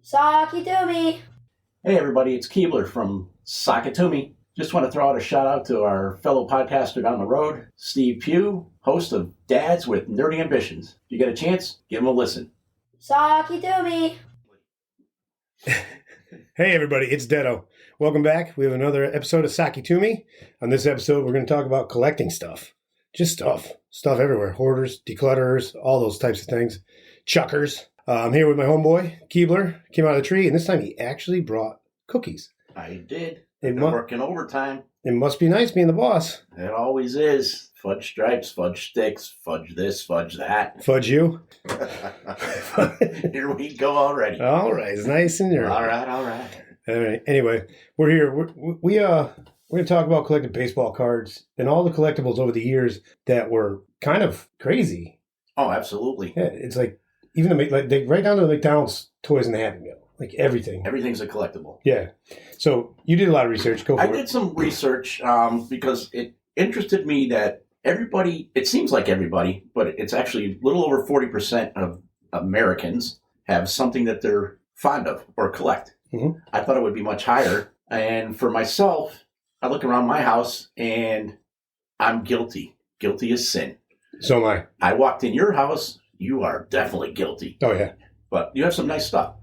Sakitumi. Hey everybody, it's Keebler from Sakatumi. Just want to throw out a shout out to our fellow podcaster down the road, Steve Pugh, host of Dads with Nerdy Ambitions. If you get a chance, give him a listen. Sakitumi. Hey everybody, it's Detto. Welcome back. We have another episode of Sakitumi. On this episode, we're going to talk about collecting stuff. Just stuff. Stuff everywhere. Hoarders, declutterers, all those types of things. Chuckers. I'm here with my homeboy, Keebler. Came out of the tree, and this time he actually brought cookies. I did. I've been working overtime. It must be nice being the boss. It always is. Fudge stripes, fudge sticks, fudge this, fudge that. Fudge you. Here we go already. All right. It's nice and early. All right. All right. Anyway, we're here. We're going to talk about collecting baseball cards and all the collectibles over the years that were kind of crazy. Oh, absolutely. Yeah, it's like even right down to the McDonald's toys in the Happy Meal, like everything. Everything's a collectible. Yeah. So you did a lot of research. Go for it. I did some research because it interested me that everybody, it seems like everybody, but it's actually a little over 40% of Americans have something that they're fond of or collect. Mm-hmm. I thought it would be much higher. And for myself, I look around my house and I'm guilty. Guilty as sin. So am I. I walked in your house. You are definitely guilty. Oh, yeah. But you have some nice stuff.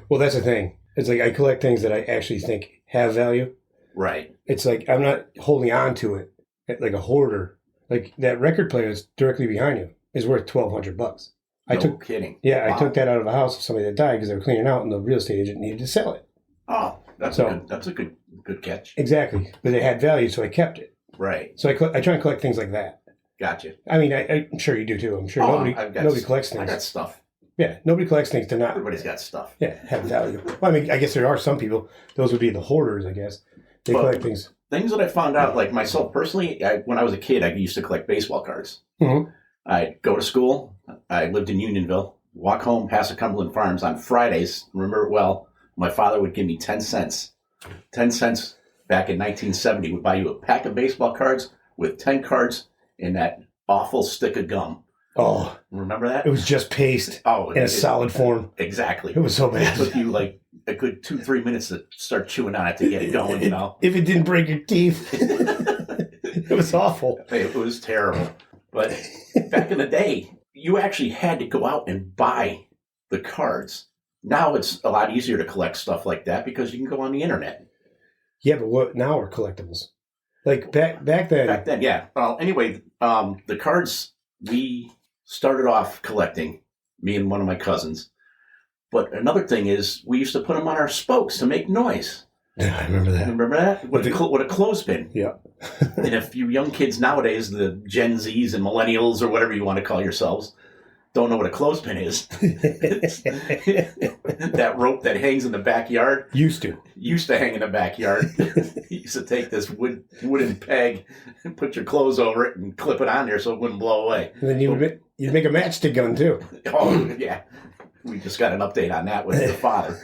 Well, that's the thing. It's like I collect things that I actually think have value. Right. It's like I'm not holding on to it like a hoarder. Like that record player that's directly behind you is worth $1,200. No kidding. Yeah, Wow. I took that out of a house of somebody that died because they were cleaning out and the real estate agent needed to sell it. Oh, that's a good catch. Exactly. But it had value, so I kept it. Right. So I try and collect things like that. Gotcha. I mean, I'm sure you do too. I'm sure nobody collects things. I got stuff. Yeah, nobody collects things to not. Everybody's got stuff. Yeah, have value. Well, I mean, I guess there are some people. Those would be the hoarders, I guess. They collect things. Things that I found out, like myself personally, when I was a kid, I used to collect baseball cards. Mm-hmm. I'd go to school. I lived in Unionville. Walk home past the Cumberland Farms on Fridays. Remember it well. My father would give me 10 cents. 10 cents back in 1970 would buy you a pack of baseball cards with 10 cards in that awful stick of gum. Oh, remember that? It was just paste in a solid form. Exactly. It was so bad. It took you like a good 2-3 minutes to start chewing on it to get it going, you know? If it didn't break your teeth. It was awful. It was terrible. But back in the day, you actually had to go out and buy the cards. Now it's a lot easier to collect stuff like that because you can go on the internet. Yeah, but what now are collectibles? Like back then. Back then, yeah. Well, anyway, the cards we started off collecting, me and one of my cousins. But another thing is we used to put them on our spokes to make noise. Yeah, I remember that. Remember that? With a clothespin. Yeah. And if you young kids nowadays, the Gen Zs and millennials or whatever you want to call yourselves, don't know what a clothespin is. That rope that hangs in the backyard. Used to hang in the backyard. You used to take this wooden peg and put your clothes over it and clip it on there so it wouldn't blow away. And then you'd make a matchstick gun too. Oh, yeah. We just got an update on that with your father.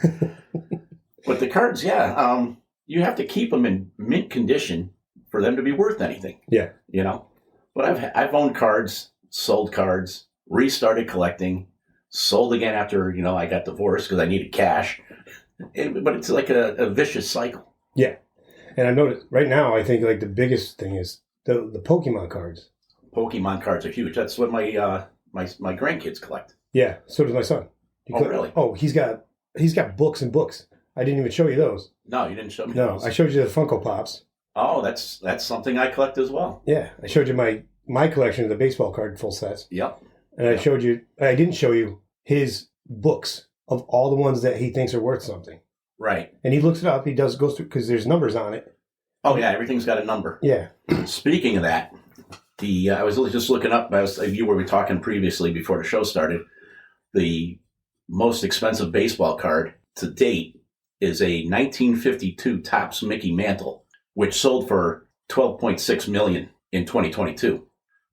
But the cards, yeah, you have to keep them in mint condition for them to be worth anything. Yeah. You know? But I've owned cards, sold cards, restarted collecting, sold again after, I got divorced because I needed cash. But it's like a vicious cycle. Yeah. And I noticed right now, I think like the biggest thing is the Pokemon cards. Pokemon cards are huge. That's what my grandkids collect. Yeah. So does my son. Really? Oh, he's got books and books. I didn't even show you those. No, you didn't show me No, those. I showed you the Funko Pops. Oh, that's something I collect as well. Yeah. I showed you my collection of the baseball card full sets. Yep. And I didn't show you his books of all the ones that he thinks are worth something. Right. And he looks it up. He goes through, because there's numbers on it. Oh, yeah, everything's got a number. Yeah. Speaking of that, I was just looking up, you were talking previously before the show started, the most expensive baseball card to date is a 1952 Topps Mickey Mantle, which sold for $12.6 million in 2022.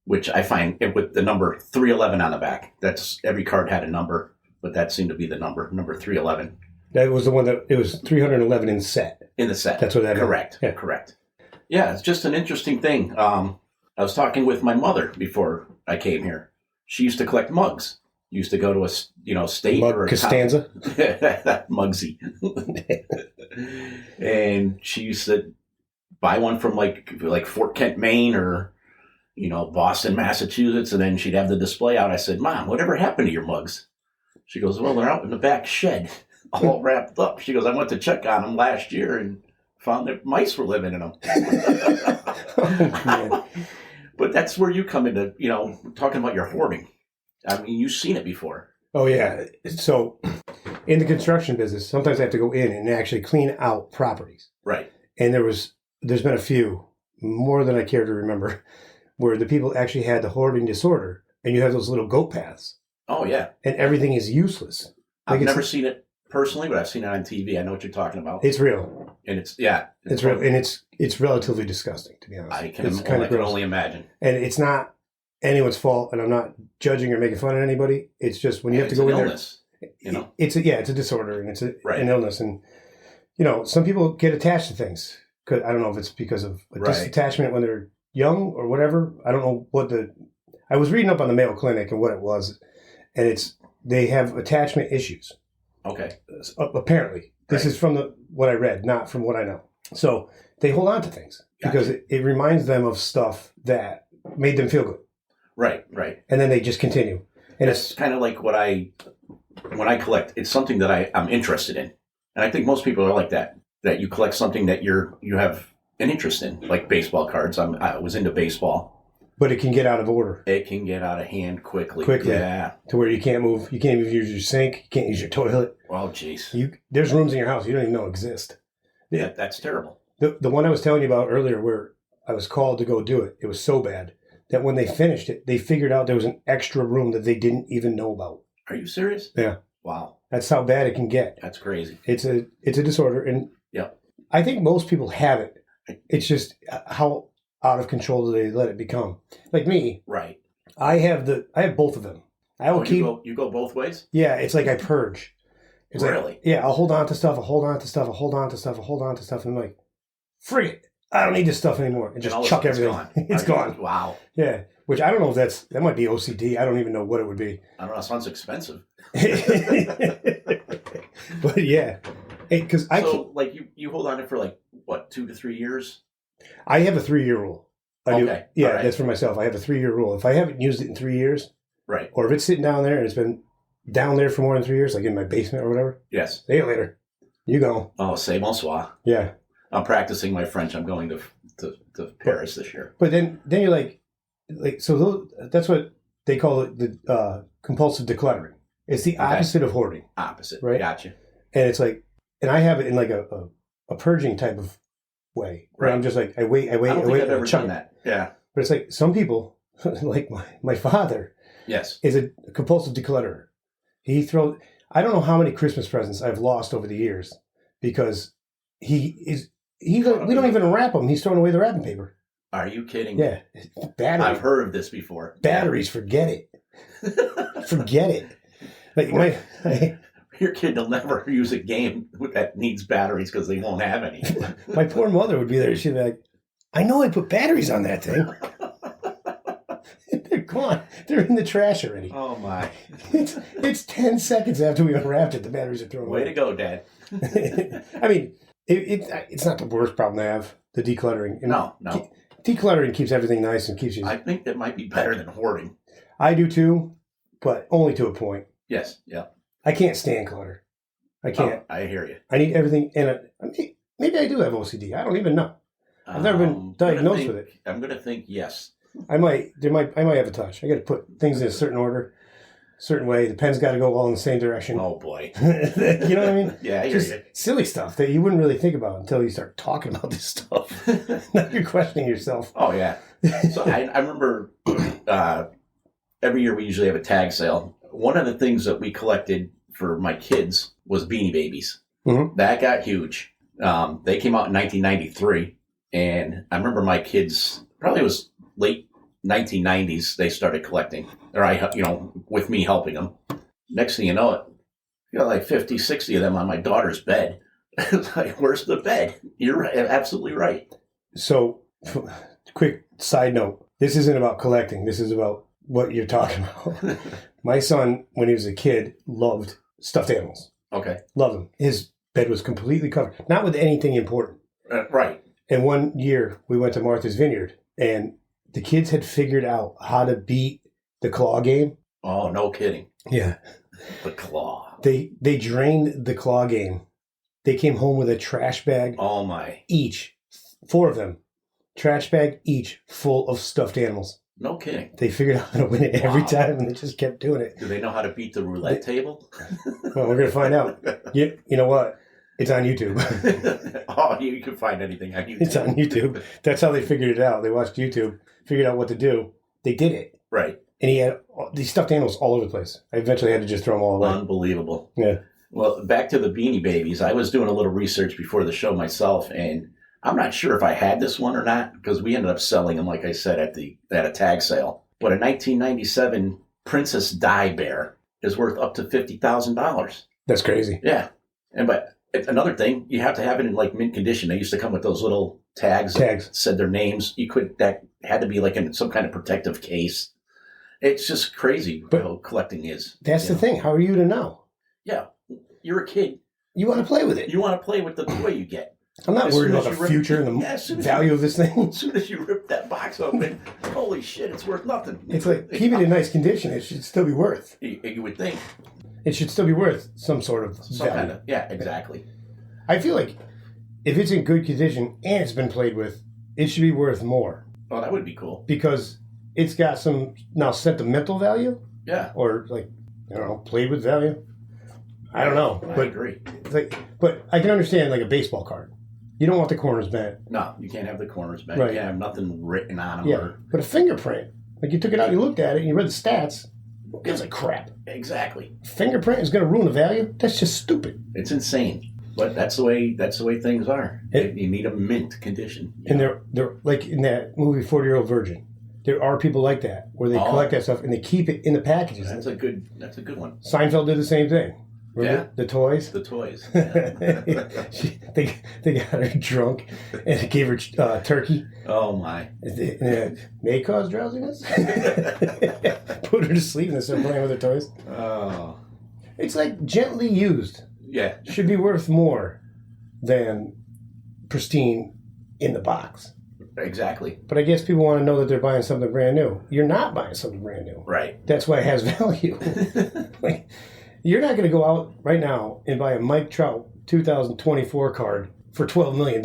Which I find with the number 311 on the back. That's every card had a number, but that seemed to be the number 311. That was the one it was 311 in set. In the set. That's what that Correct. Yeah. Correct. Yeah, it's just an interesting thing. I was talking with my mother before I came here. She used to collect mugs. used to go to state or a Costanza. Mugsy. And she used to buy one from like Fort Kent, Maine, or Boston, Massachusetts, and then she'd have the display out. I said, Mom, whatever happened to your mugs? She goes, well, they're out in the back shed, all wrapped up. She goes, I went to check on them last year and found that mice were living in them. Oh, but that's where you come into, talking about your hoarding. I mean, you've seen it before. oh yeah. So in the construction business, sometimes I have to go in and actually clean out properties. Right. And there's been a few, more than I care to remember, where the people actually had the hoarding disorder, and you have those little goat paths. Oh, yeah. And everything is useless. I've never seen it personally, but I've seen it on TV. I know what you're talking about. It's real. And it's real, and it's relatively disgusting, to be honest. I can gross. only imagine. And it's not anyone's fault, and I'm not judging or making fun of anybody. It's just when you have to go in illness, there. It's a disorder, and it's an right. illness. And, some people get attached to things. I don't know if it's because of a disattachment when they're young or whatever. I don't know I was reading up on the Mayo Clinic and what it was, and they have attachment issues. Okay. Apparently. This is from what I read, not from what I know. So they hold on to things because it reminds them of stuff that made them feel good. Right, right. And then they just continue. And it's kind of like when I collect, it's something that I'm interested in. And I think most people are like that you collect something that you have an interest in, like baseball cards. I was into baseball. But it can get out of order. It can get out of hand quickly. Yeah. To where you can't move. You can't even use your sink. You can't use your toilet. Oh, jeez. There's rooms in your house you don't even know exist. Yeah, that's terrible. The one I was telling you about earlier where I was called to go do it, it was so bad that when they finished it, they figured out there was an extra room that they didn't even know about. Are you serious? Yeah. Wow. That's how bad it can get. That's crazy. It's a disorder. And I think most people have it. It's just how out of control do they let it become? Like me. Right. I have both of them. You go both ways? Yeah, it's like I purge. It's really? I'll hold on to stuff, I'll hold on to stuff, I'll hold on to stuff, I'll hold on to stuff, and I'm like, free it. I don't need this stuff anymore. And just chuck everything. It's gone. Wow. Yeah. Which I don't know if that might be OCD. I don't even know what it would be. I don't know. It sounds expensive. But yeah. Because you hold on it for 2 to 3 years? I have a 3-year rule. Okay. Yeah, right. That's for myself. I have a 3-year rule. If I haven't used it in 3 years, right, or if it's sitting down there and it's been down there for more than 3 years, like in my basement or whatever, yes. See you later. You go. Oh, c'est bonsoir. Yeah. I'm practicing my French. I'm going to Paris this year. But then you're like so that's what they call it, the compulsive decluttering. It's the opposite of hoarding. Opposite. Right? Gotcha. And it's like, and I have it in like a purging type of way. Where I'm just like, I wait. I don't think I've ever done that. Yeah. But it's like some people, like my father, yes, is a compulsive declutterer. I don't know how many Christmas presents I've lost over the years because we don't even wrap them. He's throwing away the wrapping paper. Are you kidding? Yeah. Batteries. I've heard of this before. Batteries, forget it. Forget it. Like your kid will never use a game that needs batteries because they won't have any. My poor mother would be there. She'd be like, I know I put batteries on that thing. They're gone. They're in the trash already. Oh, my. It's 10 seconds after we unwrapped it. The batteries are thrown away. Way to go, Dad. I mean, it's not the worst problem to have, the decluttering. No. Decluttering keeps everything nice and keeps you... I think that might be better than hoarding. I do too, but only to a point. Yes, yeah. I can't stand clutter. I can't. Oh, I hear you. I need everything in it. Maybe I do have OCD. I don't even know. I've never been diagnosed with it. I'm going to think yes. I might have a touch. I got to put things in a certain order, certain way. The pen's got to go all in the same direction. Oh, boy. You know what I mean? Yeah, I hear you. Silly stuff that you wouldn't really think about until you start talking about this stuff. Now you're questioning yourself. Oh, yeah. So I remember every year we usually have a tag sale. One of the things that we collected for my kids was Beanie Babies. Mm-hmm. That got huge. They came out in 1993. And I remember my kids, probably it was late 1990s, they started collecting. Or with me helping them. Next thing you know, you got like 50, 60 of them on my daughter's bed. It's like, where's the bed? You're right, absolutely right. So, quick side note. This isn't about collecting. This is about what you're talking about. My son, when he was a kid, loved stuffed animals. Okay. Loved them. His bed was completely covered, not with anything important. Right. And one year we went to Martha's Vineyard, and the kids had figured out how to beat the claw game. Oh, no kidding. Yeah. The claw. They drained the claw game. They came home with a trash bag. Oh, my. Each. 4 of them. Trash bag each full of stuffed animals. No kidding. They figured out how to win it every time, and they just kept doing it. Do they know how to beat the roulette table? Well, we're going to find out. You know what? It's on YouTube. Oh, you can find anything on YouTube. It's on YouTube. That's how they figured it out. They watched YouTube, figured out what to do. They did it. Right. And he had these stuffed animals all over the place. I eventually had to just throw them all away. Unbelievable. Yeah. Well, back to the Beanie Babies. I was doing a little research before the show myself, and I'm not sure if I had this one or not, because we ended up selling them, like I said, at a tag sale. But a 1997 Princess Di Bear is worth up to $50,000. That's crazy. Yeah. But another thing, you have to have it in like mint condition. They used to come with those little tags. That said their names. That had to be like in some kind of protective case. It's just crazy how collecting is. That's the thing. How are you to know? Yeah. You're a kid. You want to play with it. You want to play with the toy you get. I'm not worried about the future and the value of this thing. As soon as you rip that box open, holy shit, it's worth nothing. It's like, keep it in nice condition. It should still be worth. You would think. It should still be worth some sort of value. Yeah, exactly. I feel like if it's in good condition and it's been played with, it should be worth more. Oh, that would be cool. Because it's got some now sentimental value. Yeah. Or like, I don't know, played with value. I don't know. I agree. But I can understand like a baseball card. You don't want the corners bent. No, you can't have the corners bent. Right. You can't have nothing written on them. Yeah, but a fingerprint. Like you took it out, you looked at it, and you read the stats. Who gives a crap? Exactly. Fingerprint is going to ruin the value? That's just stupid. It's insane. But that's the way things are. You need a mint condition. And they're like in that movie 40-Year-Old Virgin. There are people like that where they collect that stuff and they keep it in the packages. That's a good one. Seinfeld did the same thing. Remember the toys? The toys. Yeah. they got her drunk and gave her turkey. Oh, my. May cause drowsiness? Put her to sleep and start playing with her toys. Oh. It's like gently used. Yeah. Should be worth more than pristine in the box. Exactly. But I guess people want to know that they're buying something brand new. You're not buying something brand new. Right. That's why it has value. Like, you're not going to go out right now and buy a Mike Trout 2024 card for $12 million.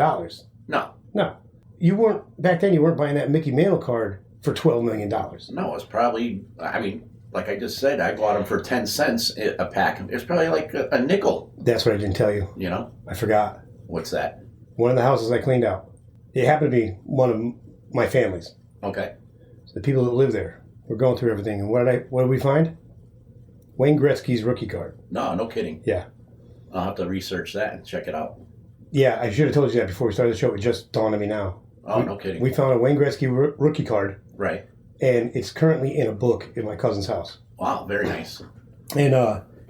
No. You weren't, back then you weren't buying that Mickey Mantle card for $12 million. No, it's probably, like I just said, I bought them for 10 cents a pack. It's probably like a nickel. That's what I didn't tell you. You know? I forgot. What's that? One of the houses I cleaned out. It happened to be one of my families. Okay. So the people that live there were going through everything. And what did we find? Wayne Gretzky's rookie card. No kidding. Yeah. I'll have to research that and check it out. Yeah, I should have told you that before we started the show. It just dawned on me now. Oh, no kidding. We found a Wayne Gretzky rookie card. Right. And it's currently in a book in my cousin's house. Wow, very nice. And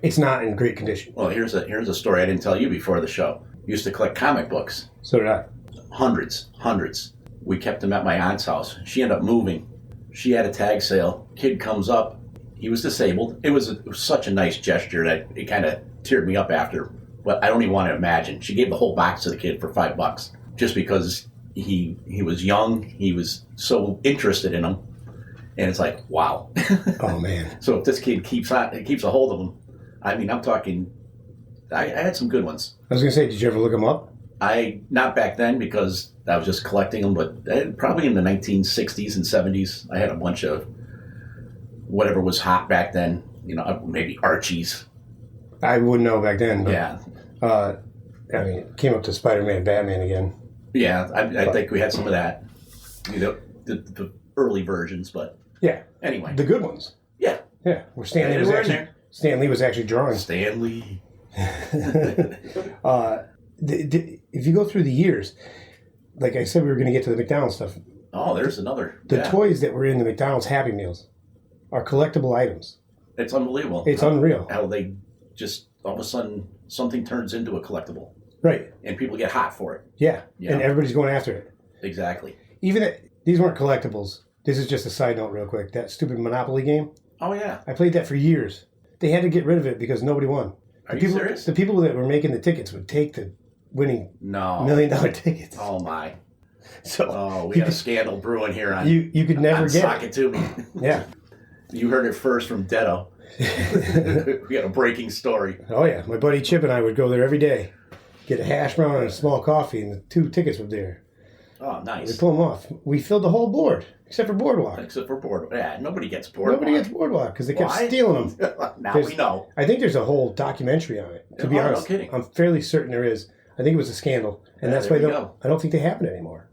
it's not in great condition. Well, here's a story I didn't tell you before the show. Used to collect comic books. So did I. Hundreds. We kept them at my aunt's house. She ended up moving. She had a tag sale. Kid comes up. He was disabled. It was such a nice gesture that it kind of teared me up after. But I don't even want to imagine. She gave the whole box to the kid for $5 just because he was young. He was so interested in them. And it's like, wow. Oh, man. So if this kid keeps a hold of them, I'm talking, I had some good ones. I was going to say, did you ever look them up? Not back then because I was just collecting them, but probably in the 1960s and 70s, I had a bunch of whatever was hot back then, maybe Archie's. I wouldn't know back then. But, yeah. It came up to Spider-Man, Batman again. Yeah, I think we had some of that. The early versions, but yeah. Anyway. The good ones. Yeah. Yeah. Where Stan Lee was actually drawing. Stan Lee. If you go through the years, like I said, we were going to get to the McDonald's stuff. Oh, there's another. The toys that were in the McDonald's Happy Meals are collectible items. It's unbelievable. It's unreal. How they just, all of a sudden, something turns into a collectible. Right. And people get hot for it. Yeah. And everybody's going after it. Exactly. Even these weren't collectibles. This is just a side note real quick. That stupid Monopoly game, Oh, yeah. I played that for years. They had to get rid of it because nobody won. Are you serious? The people that were making the tickets would take the winning No. $1 million tickets. Oh, my. So we got a scandal brewing here on you could never get Sock It To Me. Yeah. You heard it first from Detto. We got a breaking story. Oh, yeah. My buddy Chip and I would go there every day, get a hash brown and a small coffee, and the 2 tickets were there. Oh, nice. We pull them off. We filled the whole board, except for Boardwalk. Except for Boardwalk. Yeah, nobody gets Boardwalk. Nobody gets Boardwalk because they kept Why? stealing them. Now we know. I think there's a whole documentary on it, to be honest. No kidding. I'm fairly certain there is. I think it was a scandal, and that's why I don't think they happen anymore.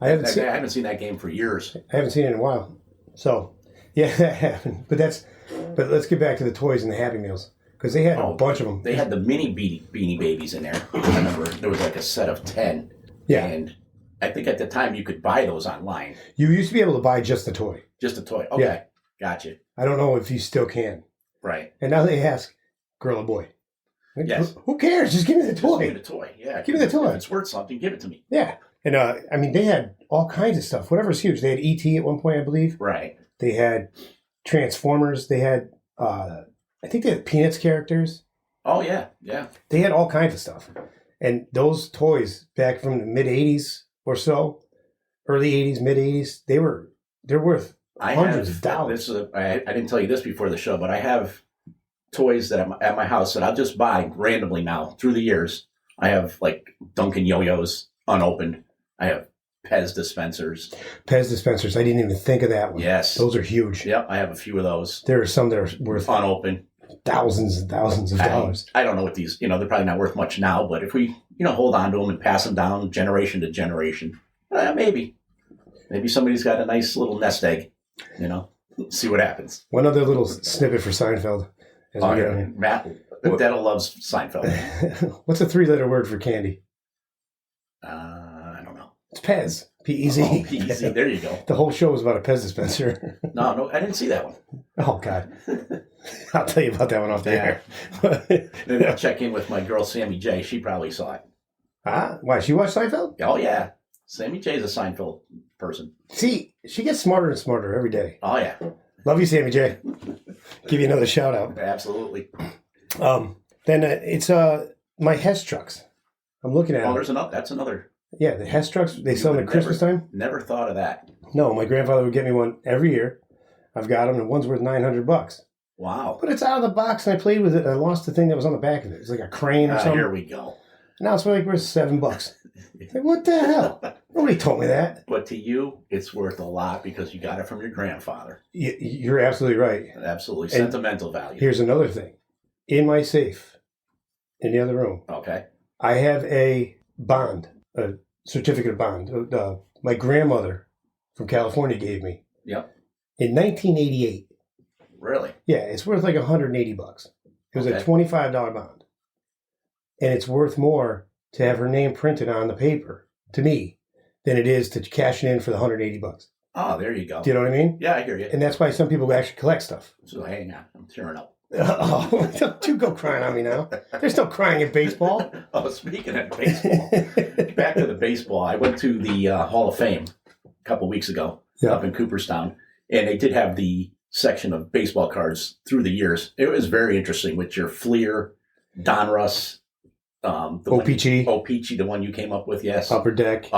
I haven't seen that game for years. I haven't seen it in a while. So, yeah, that happened. But let's get back to the toys and the Happy Meals because they had a bunch of them. They had the mini Beanie Babies in there. I remember there was like a set of 10. Yeah. And I think at the time you could buy those online. You used to be able to buy just the toy. Just a toy. Okay. Yeah. Gotcha. I don't know if you still can. Right. And now they ask, girl or boy? Yes. Who cares? Just give me the toy. Just give me the toy. Yeah. Give me the toy. If it's worth something, give it to me. Yeah. And, I mean, they had all kinds of stuff. Whatever's huge. They had E.T. at one point, I believe. Right. They had Transformers. They had, I think they had Peanuts characters. Oh, yeah. Yeah. They had all kinds of stuff. And those toys back from the mid-'80s or so, early 80s, mid-'80s, they're worth hundreds of dollars. I didn't tell you this before the show, but I have toys that I'm at my house that I'll just buy randomly now through the years. I have like Dunkin' Yo-Yos unopened. I have Pez dispensers. Pez dispensers. I didn't even think of that one. Yes. Those are huge. Yep. I have a few of those. There are some that are worth unopened. Thousands and thousands of dollars. I don't know what these, they're probably not worth much now, but if we, hold on to them and pass them down generation to generation, maybe somebody's got a nice little nest egg, see what happens. One other little snippet for Seinfeld. Matt, Detto loves Seinfeld. What's a 3-letter word for candy? I don't know. It's Pez. P-E-Z. Oh, P-E-Z. There you go. The whole show was about a Pez dispenser. No, I didn't see that one. Oh, God. I'll tell you about that one off the air. Maybe I'll check in with my girl, Sammy J. She probably saw it. Why? She watched Seinfeld? Oh, yeah. Sammy J is a Seinfeld person. See, she gets smarter and smarter every day. Oh, yeah. Love you, Sammy J. Give you another shout out. Absolutely. Then it's my Hess trucks. I'm looking at them. That's another. Yeah, the Hess trucks, they sell them at Christmas time. Never thought of that. No, my grandfather would get me one every year. I've got them, and one's worth $900. Wow. But it's out of the box, and I played with it, and I lost the thing that was on the back of it. It's like a crane or something. Here we go. Now it's like worth $7. Like, what the hell? Nobody told me that. But to you, it's worth a lot because you got it from your grandfather. You're absolutely right. Absolutely. Sentimental value. Here's another thing. In my safe, in the other room, okay, I have a bond, a certificate of bond. My grandmother from California gave me. Yep. In 1988. Really? Yeah, it's worth like $180. It was a $25 bond. And it's worth more to have her name printed on the paper, to me, than it is to cash it in for the $180. Oh, there you go. Do you know what I mean? Yeah, I hear you. And that's why some people actually collect stuff. So hang on, I'm tearing up. Oh, don't you go crying on me now. There's no crying in baseball. Oh, speaking of baseball, back to the baseball. I went to the Hall of Fame a couple weeks ago up in Cooperstown, and they did have the section of baseball cards through the years. It was very interesting with your Fleer, Donruss, OPG, the one you came up with, yes. Upper Deck.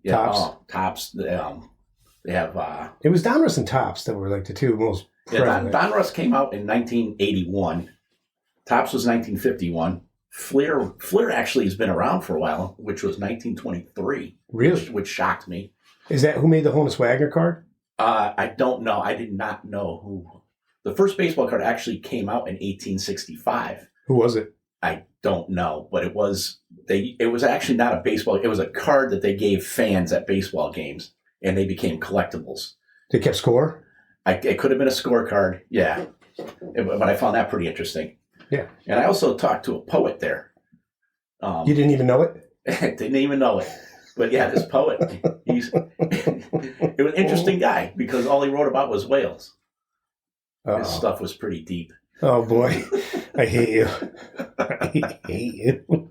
Yeah, Tops. Tops. They have... it was Donruss and Tops that were like the two most prevalent. Donruss came out in 1981. Tops was 1951. Fleer actually has been around for a while, which was 1923. Really? Which shocked me. Is that who made the Honus Wagner card? I don't know. I did not know who. The first baseball card actually came out in 1865. Who was it? I don't know, but it was actually not a baseball. It was a card that they gave fans at baseball games, and they became collectibles. They kept score? It could have been a scorecard, yeah. But I found that pretty interesting. Yeah. And I also talked to a poet there. You didn't even know it? Didn't even know it. But yeah, this poet, it was an interesting guy because all he wrote about was whales. His stuff was pretty deep. Oh, boy. I hate you. I hate you.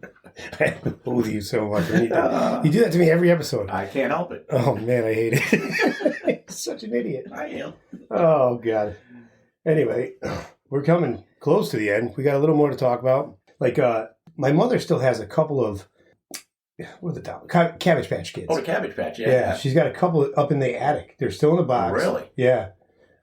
I loathe you so much. You do that to me every episode. I can't help it. Oh, man, I hate it. Such an idiot. I am. Oh, God. Anyway, we're coming close to the end. We got a little more to talk about. Like, my mother still has a couple of, what are the top? Cabbage Patch Kids. Oh, the Cabbage Patch, yeah. Yeah, she's got a couple up in the attic. They're still in the box. Really? Yeah.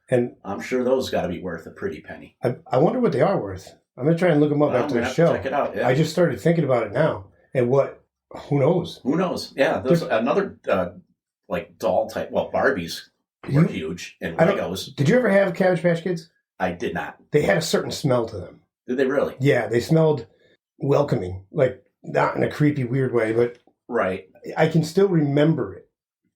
And I'm sure those got to be worth a pretty penny. I wonder what they are worth. I'm going to try and look them up Well, after I'm the gonna show. have to check it out. Yeah. I just started thinking about it now. And who knows? Who knows? Yeah, there's another like doll type. Well, Barbies were huge, and Legos. Did you ever have Cabbage Patch Kids? I did not. They had a certain smell to them. Did they really? Yeah, they smelled welcoming, like not in a creepy, weird way, but Right. I can still remember it.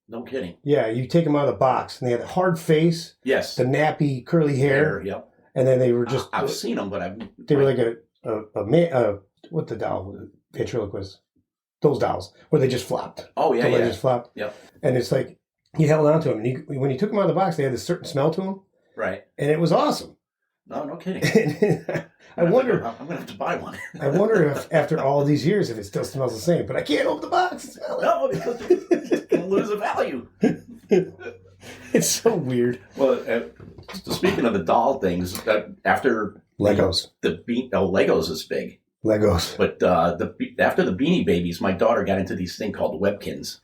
No kidding. Yeah, you take them out of the box, and they had a hard face, Yes. the nappy, curly hair, Yep. and then they were just... I've seen them, but They were like a man... what the doll? Ventriloquist. Those dolls, where they just flopped. Oh, yeah, They yeah. just flopped. Yep. And it's like, you held on to them, and when you took them out of the box, they had this certain smell to them, Right. and it was awesome. No kidding. I wonder... I'm going to have to buy one. I wonder if after all these years, if it still smells the same. But I can't open the box and smell it. No, because it's going to lose the value. It's so weird. Well, speaking of the doll things, after Legos. Legos is big. Legos. But after the Beanie Babies, my daughter got into these thing called Webkins.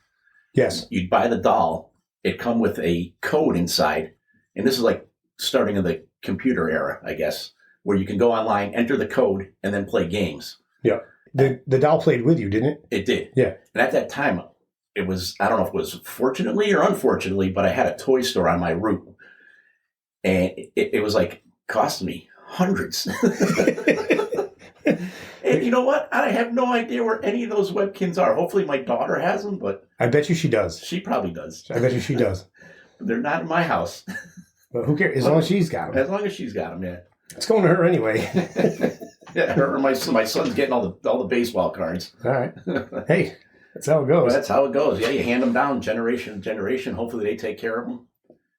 Yes. You'd buy the doll. It come with a code inside. And this is like starting in the computer era, I guess, where you can go online, enter the code, and then play games. Yeah. The doll played with you, didn't it? It did. Yeah. And at that time, it was, I don't know if it was fortunately or unfortunately, but I had a toy store on my route. And it was like, cost me hundreds. And you know what? I have no idea where any of those Webkins are. Hopefully my daughter has them, but... I bet you she does. She probably does. I bet you she does. They're not in my house. But who cares? As long as she's got them. As long as she's got them, yeah. It's going to her anyway. Yeah, her or my son's getting all the baseball cards. All right. Hey, that's how it goes. Well, that's how it goes. Yeah, you hand them down generation to generation. Hopefully they take care of them.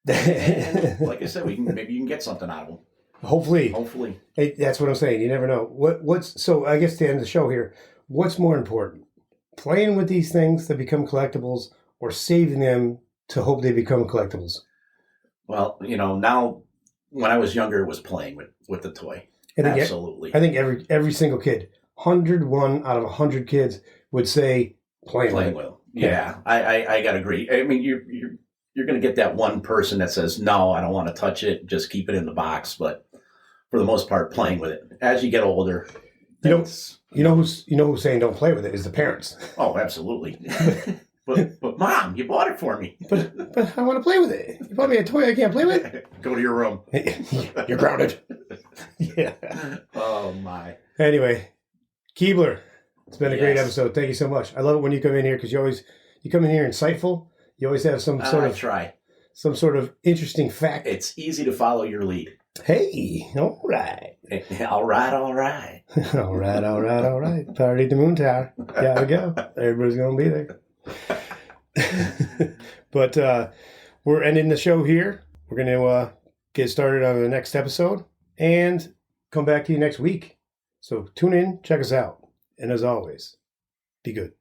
And like I said, maybe you can get something out of them. Hopefully. Hey, that's what I'm saying. You never know. So I guess to end the show here, what's more important? Playing with these things that become collectibles or saving them to hope they become collectibles? Well, now when I was younger, it was playing with the toy. Absolutely. I think every single kid, 101 out of 100 kids would say playing with it. Yeah, I got to agree. I mean, you're going to get that one person that says, no, I don't want to touch it. Just keep it in the box. But for the most part, playing with it. As you get older, you know who's saying don't play with it is the parents. Oh, absolutely. But Mom, you bought it for me. But I want to play with it. You bought me a toy I can't play with. Go to your room. You're grounded. Yeah. Oh my. Anyway, Keebler, it's been a great episode. Thank you so much. I love it when you come in here because you come in here insightful. You always have some sort of interesting fact. It's easy to follow your lead. Hey, all right. All right. all right. Party at the Moon Tower. Gotta go. Everybody's going to be there. But we're ending the show here. We're going to get started on the next episode and come back to you next week. So tune in, check us out. And as always, be good.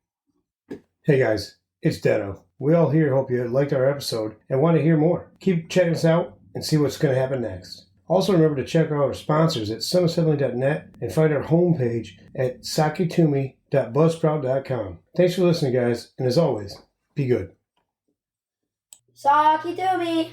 Hey guys, it's Detto. We all here hope you liked our episode and want to hear more. Keep checking us out and see what's going to happen next. Also remember to check out our sponsors at sunassembly.net and find our homepage at sakitumi.buzzsprout.com. Thanks for listening, guys, and as always, be good. Sakitumi!